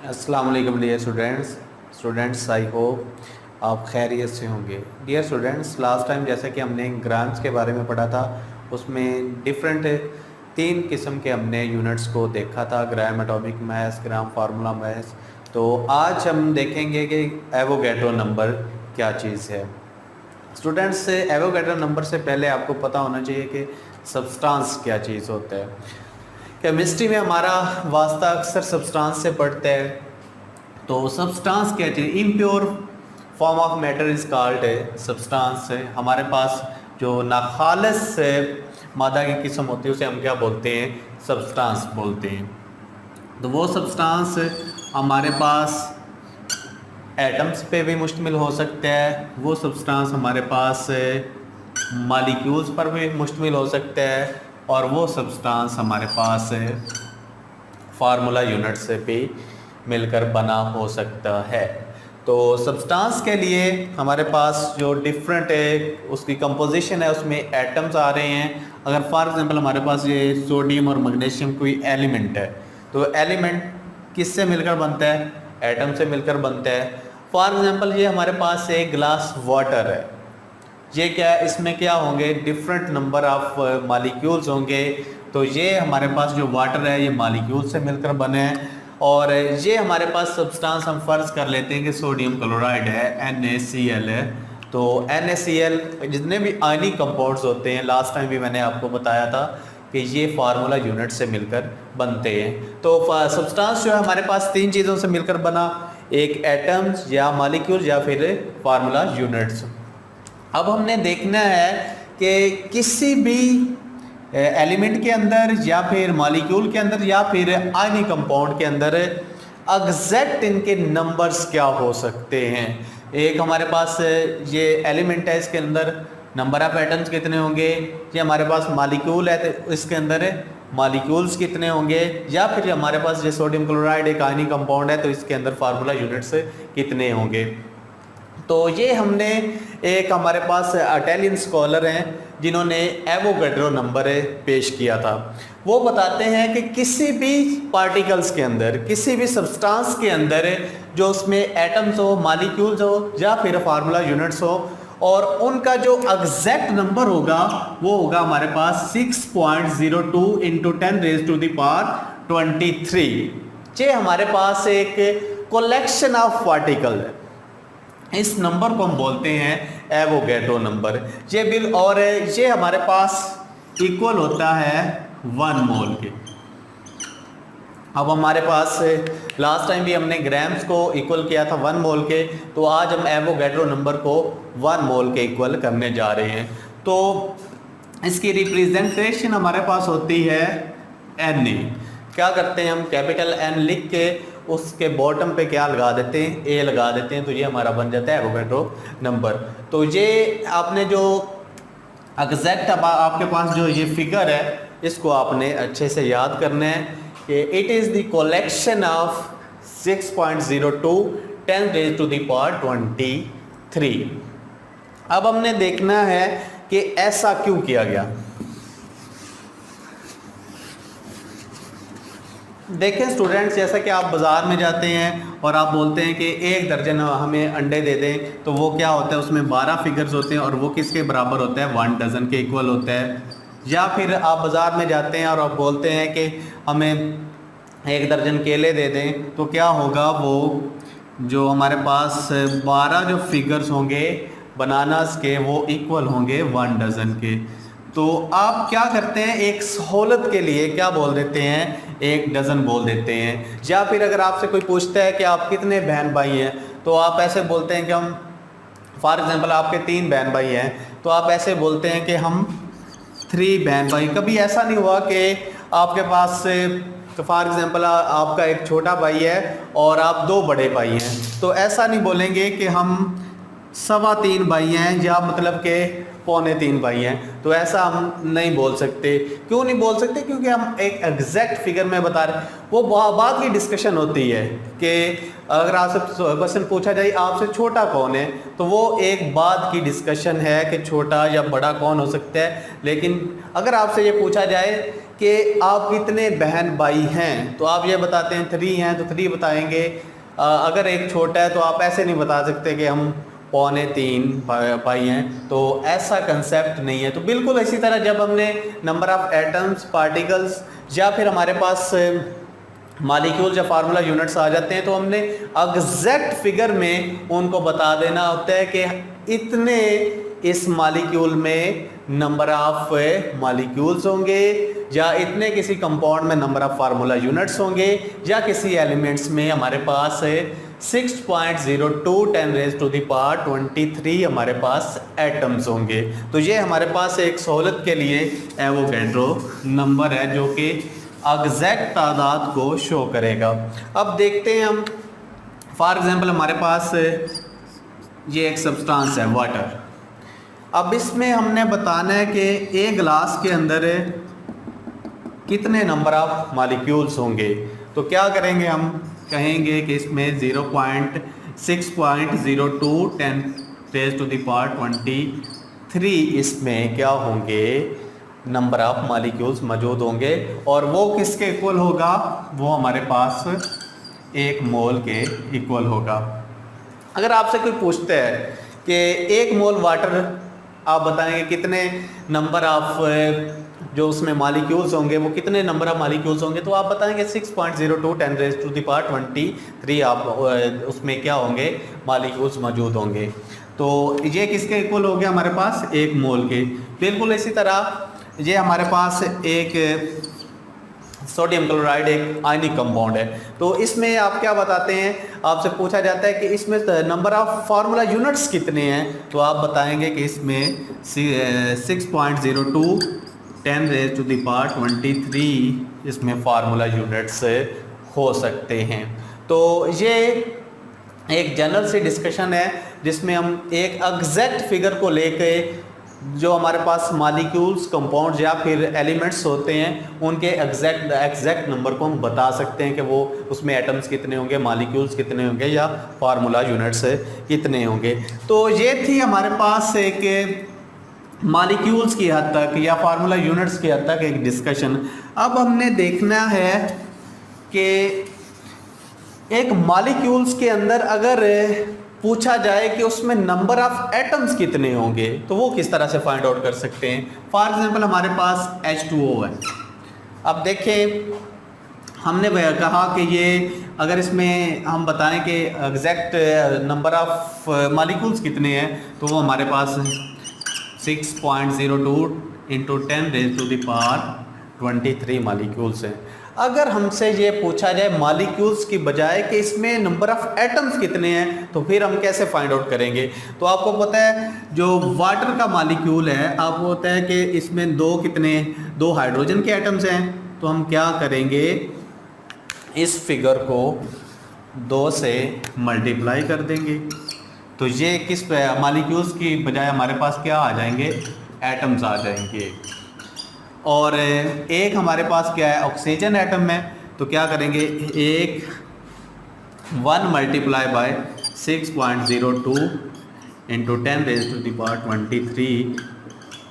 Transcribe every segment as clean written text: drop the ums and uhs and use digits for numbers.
अस्सलाम वालेकुम dear students I hope आप खैरियत से होंगे। डियर स्टूडेंट्स, लास्ट टाइम जैसा कि हमने ग्राम्स के बारे में पढ़ा था, उसमें डिफरेंट 3 किस्म के हमने यूनिट्स को देखा था, ग्राम एटॉमिक मास, ग्राम फार्मूला मास। तो आज हम देखेंगे कि एवोगैड्रो नंबर क्या चीज़ है। स्टूडेंट्स, एवोगैड्रो नंबर से पहले आपको पता होना चाहिए कि सब्सटेंस क्या चीज़ होता है। केमिस्ट्री में हमारा वास्ता अक्सर सब्सटेंस से पढ़ता है। तो सब्सटेंस क्या चीज़, impure form of matter is called substance है। हमारे पास जो नाखालिस मादा की किस्म होती है उसे हम क्या बोलते हैं, सब्सटेंस बोलते हैं। तो वो सब्सटेंस हमारे पास एटम्स पे भी मुश्तमिल हो सकता है, वो सब्सटेंस हमारे पास मॉलिक्यूल्स पर भी मुश्तमिल हो सकता है, और वो सब्सटेंस हमारे पास फार्मूला यूनिट से भी मिलकर बना हो सकता है। तो सब्सटेंस के लिए हमारे पास जो डिफरेंट उसकी कंपोजिशन है उसमें एटम्स आ रहे हैं। अगर फॉर एग्जांपल हमारे पास ये सोडियम और मैग्नीशियम कोई एलिमेंट है, तो एलिमेंट किससे मिलकर बनता है, एटम से मिलकर बनता है। फॉर एग्जांपल ये हमारे पास एक ग्लास वाटर है, ये क्या है, इसमें क्या होंगे, डिफरेंट नंबर ऑफ मॉलिक्यूल्स होंगे। तो ये हमारे पास जो वाटर है ये मॉलिक्यूल से मिलकर बने हैं। और ये हमारे पास सब्सटेंस हम फर्ज कर लेते हैं कि सोडियम क्लोराइड है, NaCl है। तो NaCl जितने भी आयनिक कंपाउंड्स होते हैं, लास्ट टाइम भी मैंने आपको बताया था कि ये फार्मूला यूनिट से मिलकर बनते हैं। तो सब्सटेंस जो है हमारे पास 3 चीज़ों से मिलकर बना, एक एटम्स या मॉलिक्यूल या फिर फार्मूला यूनिट्स। अब हमने देखना है कि किसी भी एलिमेंट के अंदर या फिर मॉलिक्यूल के अंदर या फिर आयनिक कंपाउंड के अंदर एग्जैक्ट इनके नंबर्स क्या हो सकते हैं। एक हमारे पास ये एलिमेंट है, इसके अंदर नंबर ऑफ एटम्स कितने होंगे, ये हमारे पास मॉलिक्यूल है तो इसके अंदर मॉलिक्यूल्स कितने होंगे, या फिर हमारे पास ये सोडियम क्लोराइड एक आयनिक कंपाउंड है तो इसके अंदर फार्मूला यूनिट्स कितने होंगे। तो ये हमने एक हमारे पास इटालियन स्कॉलर हैं जिन्होंने एवोगैड्रो नंबर पेश किया था। वो बताते हैं कि किसी भी पार्टिकल्स के अंदर, किसी भी सब्सटेंस के अंदर जो उसमें एटम्स हो, मॉलिक्यूल्स हो या फिर फार्मूला यूनिट्स हो, और उनका जो एग्जैक्ट नंबर होगा वो होगा हमारे पास 6.02 इंटू 10⁻23। ये हमारे पास एक कलेक्शन ऑफ पार्टिकल है। इस नंबर को हम बोलते हैं एवोगैड्रो नंबर। ये बिल और ये हमारे पास इक्वल होता है 1 मोल के। अब हमारे पास लास्ट टाइम भी हमने ग्राम्स को इक्वल किया था 1 मोल के, तो आज हम एवोगैड्रो नंबर को 1 मोल के इक्वल करने जा रहे हैं। तो इसकी रिप्रेजेंटेशन हमारे पास होती है Na। क्या करते हैं हम, कैपिटल N लिख के उसके बॉटम पे क्या लगा देते हैं, A लगा देते हैं, तो ये हमारा बन जाता है एवोगैड्रो नंबर। तो ये आपने जो एग्जैक्ट आपके पास जो ये फिगर है इसको आपने अच्छे से याद करना है कि it is the collection of 6.02 10⁻23। अब हमने देखना है कि ऐसा क्यों किया गया। देखें स्टूडेंट्स, जैसा कि आप बाज़ार में जाते हैं और आप बोलते हैं कि 1 दर्जन हमें अंडे दे दें, तो वो क्या होता है, उसमें 12 फिगर्स होते हैं और वो किसके बराबर होता है, 1 डज़न के इक्वल होता है। या फिर आप बाज़ार में जाते हैं और आप बोलते हैं कि हमें 1 दर्जन केले दे दें, तो क्या होगा, वो जो हमारे पास 12 जो फिगर्स होंगे बनानास के वो इक्वल होंगे 1 डज़न के। तो आप क्या करते हैं, एक सहूलत के लिए क्या बोल देते हैं, 1 डज़न बोल देते हैं। या फिर अगर आपसे कोई पूछता है कि आप कितने बहन भाई हैं, तो आप ऐसे बोलते हैं कि हम, फॉर एग्जांपल आपके 3 बहन भाई हैं, तो आप ऐसे बोलते हैं कि हम 3 बहन भाई। कभी ऐसा नहीं हुआ कि आपके पास तो फॉर एग्जांपल आपका एक छोटा भाई है और आप 2 बड़े भाई हैं, तो ऐसा नहीं बोलेंगे कि हम 3.25 भाई हैं या मतलब के 2.25 भाई हैं। तो ऐसा हम नहीं बोल सकते। क्यों नहीं बोल सकते? क्योंकि हम एक एग्जैक्ट फिगर में बता रहे हैं। वो बाद की डिस्कशन होती है कि अगर आपसे क्वेश्चन पूछा जाए आपसे छोटा कौन है, तो वो एक बाद की डिस्कशन है कि छोटा या बड़ा कौन हो सकता है। लेकिन अगर आपसे ये पूछा जाए कि आप कितने बहन भाई हैं, तो आप ये बताते हैं 3 हैं, तो 3 बताएंगे। अगर एक छोटा है तो आप ऐसे नहीं बता सकते कि हम 2.25 भाई हैं। तो ऐसा कंसेप्ट नहीं है। तो बिल्कुल इसी तरह जब हमने नंबर ऑफ एटम्स, पार्टिकल्स या फिर हमारे पास मॉलिक्यूल्स या फार्मूला यूनिट्स आ जाते हैं, तो हमने एग्जैक्ट फिगर में उनको बता देना होता है कि इतने इस मॉलिक्यूल में नंबर ऑफ मॉलिक्यूल्स होंगे, या इतने किसी कंपाउंड में नंबर ऑफ फार्मूला यूनिट्स होंगे, या किसी एलिमेंट्स में हमारे पास 6.02 10⁻23 हमारे पास एटम्स होंगे। तो ये हमारे पास एक सहूलत के लिए एवोगैड्रो नंबर है जो कि एग्जैक्ट तादाद को शो करेगा। अब देखते हैं हम, फॉर एग्जांपल हमारे पास ये एक सब्सटेंस है वाटर। अब इसमें हमने बताना है कि एक गिलास के अंदर कितने नंबर ऑफ मॉलिक्यूल्स होंगे। तो क्या करेंगे, हम कहेंगे कि इसमें 0.6.02 10⁻23 इसमें क्या होंगे, नंबर ऑफ मॉलिक्यूल्स मौजूद होंगे। और वो किसके इक्वल होगा, वो हमारे पास 1 मोल के इक्वल होगा। अगर आपसे कोई पूछता है कि 1 मोल वाटर आप बताएंगे कितने नंबर ऑफ जो उसमें मॉलिक्यूल्स होंगे, वो कितने नंबर ऑफ मॉलिक्यूल्स होंगे, तो आप बताएंगे 6.02 10⁻23 आप उसमें क्या होंगे, मॉलिक्यूल्स मौजूद होंगे। तो ये किसके इक्वल हो गया, हमारे पास 1 मोल के। बिल्कुल इसी तरह ये हमारे पास एक सोडियम क्लोराइड एक आयनिक कंपाउंड है। तो इसमें आप क्या बताते हैं, आपसे पूछा जाता है कि इसमें नंबर ऑफ फार्मूला यूनिट्स कितने हैं, तो आप बताएंगे कि इसमें 6.02 10⁻23 इसमें फार्मूला यूनिट्स हो सकते हैं। तो ये एक जनरल सी डिस्कशन है जिसमें हम एक एग्जैक्ट फिगर को लेके जो हमारे पास मॉलिक्यूल्स, कंपाउंड्स या फिर एलिमेंट्स होते हैं उनके एग्जैक्ट नंबर को हम बता सकते हैं कि वो उसमें एटम्स कितने होंगे, मॉलिक्यूल्स कितने होंगे या फार्मूला यूनिट्स कितने होंगे। तो ये थी हमारे पास एक मॉलिक्यूल्स की हद तक या फार्मूला यूनिट्स की हद तक एक डिस्कशन। अब हमने देखना है कि एक मॉलिक्यूल्स के अंदर अगर पूछा जाए कि उसमें नंबर ऑफ एटम्स कितने होंगे, तो वो किस तरह से फाइंड आउट कर सकते हैं। फॉर एग्जांपल हमारे पास H2O है। अब देखें, हमने कहा कि ये अगर इसमें हम बताएं कि एग्जैक्ट नंबर ऑफ मॉलिक्यूल्स कितने हैं, तो वो हमारे पास 6.02 × 10⁻23 मॉलिक्यूल्स हैं। अगर हमसे ये पूछा जाए मॉलिक्यूल्स की बजाय कि इसमें नंबर ऑफ एटम्स कितने हैं, तो फिर हम कैसे फाइंड आउट करेंगे। तो आपको पता है जो वाटर का मॉलिक्यूल है, आपको पता है कि इसमें दो हाइड्रोजन के एटम्स हैं। तो हम क्या करेंगे, इस फिगर को 2 से मल्टीप्लाई कर देंगे। तो ये किस मॉलिक्यूल्स की बजाय हमारे पास क्या आ जाएंगे, एटम्स आ जाएंगे। और एक हमारे पास क्या है, ऑक्सीजन एटम है। तो क्या करेंगे, 1 मल्टीप्लाई बाय 6.02 × 10⁻23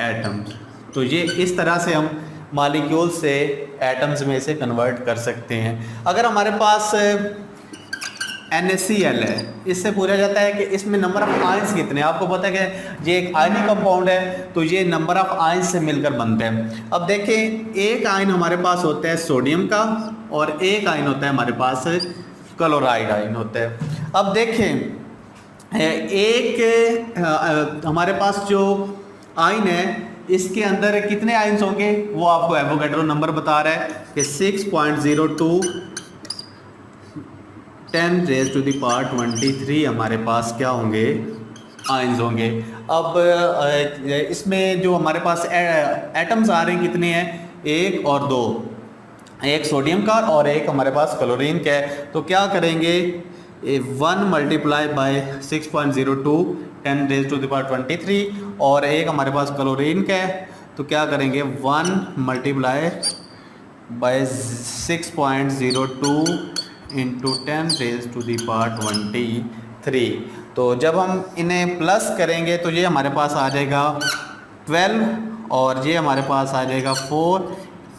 एटम्स। तो ये इस तरह से हम मॉलिक्यूल से एटम्स में से कन्वर्ट कर सकते हैं। अगर हमारे पास NaCl है, इससे पूछा जाता है कि इसमें नंबर ऑफ आयंस कितने हैं। आपको पता है कि ये एक आयनिक कंपाउंड है, तो ये नंबर ऑफ आयंस से मिलकर बनते हैं। अब देखें, एक आयन हमारे पास होता है सोडियम का और एक आयन होता है हमारे पास क्लोराइड आयन होता है। अब देखें, एक हमारे पास जो आयन है इसके अंदर कितने आयंस होंगे, वो आपको एवोगैड्रो नंबर बता रहा है कि 6.02 10⁻23 हमारे पास क्या होंगे, आयंस होंगे। अब इसमें जो हमारे पास एटम्स आ रहे हैं कितने हैं, 1 और 2, एक सोडियम का और एक हमारे पास क्लोरीन का है। तो क्या करेंगे, 1 मल्टीप्लाई बाय 6.02 10⁻23 और एक हमारे पास क्लोरीन का है, तो क्या करेंगे 1 मल्टीप्लाई बाय 6.02 इंटू 10⁻23। तो जब हम इन्हें प्लस करेंगे तो ये हमारे पास आ जाएगा 12 और ये हमारे पास आ जाएगा 4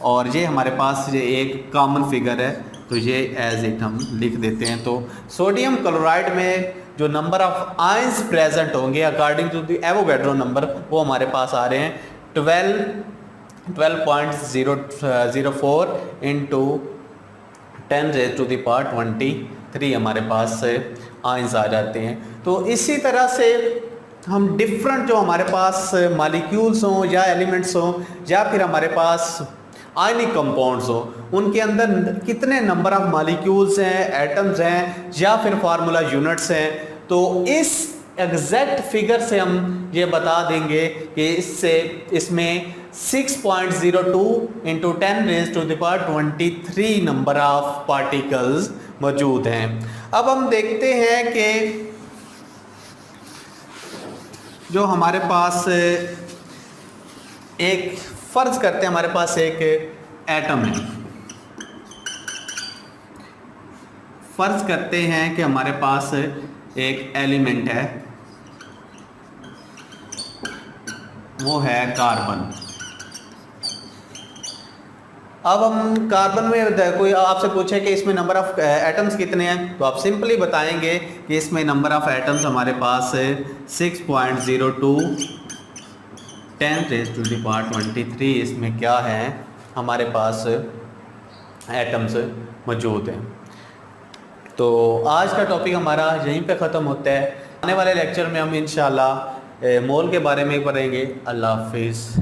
और ये हमारे पास ये एक कॉमन फिगर है, तो ये एज इट हम लिख देते हैं। तो सोडियम क्लोराइड में जो नंबर ऑफ आयंस प्रेजेंट होंगे according to the Avogadro number वो हमारे पास आ रहे हैं 12.004 इंटू 10⁻23 हमारे पास आयंस आ जाते हैं। तो इसी तरह से हम डिफरेंट जो हमारे पास मॉलिक्यूल्स हों या एलिमेंट्स हों या फिर हमारे पास आयनिक कंपाउंड्स हो, उनके अंदर कितने नंबर ऑफ मॉलिक्यूल्स हैं, एटम्स हैं या फिर फार्मूला यूनिट्स हैं, तो इस एग्जैक्ट फिगर से हम ये बता देंगे कि इसमें 6.02 इंटू 10⁻23 नंबर ऑफ पार्टिकल्स मौजूद हैं। अब हम देखते हैं कि जो हमारे पास एक फर्ज करते हैं हमारे पास एक एटम है, फर्ज करते हैं कि हमारे पास एक एलिमेंट है, वो है कार्बन। अब हम कार्बन में कोई आपसे पूछे कि इसमें नंबर ऑफ एटम्स कितने हैं, तो आप सिंपली बताएंगे कि इसमें नंबर ऑफ एटम्स हमारे पास 6.02 10⁻23 इसमें क्या है हमारे पास एटम्स मौजूद हैं। तो आज का टॉपिक हमारा यहीं पे ख़त्म होता है। आने वाले लेक्चर में हम इंशाल्लाह मोल के बारे में पढ़ेंगे। अल्लाह हाफिज़।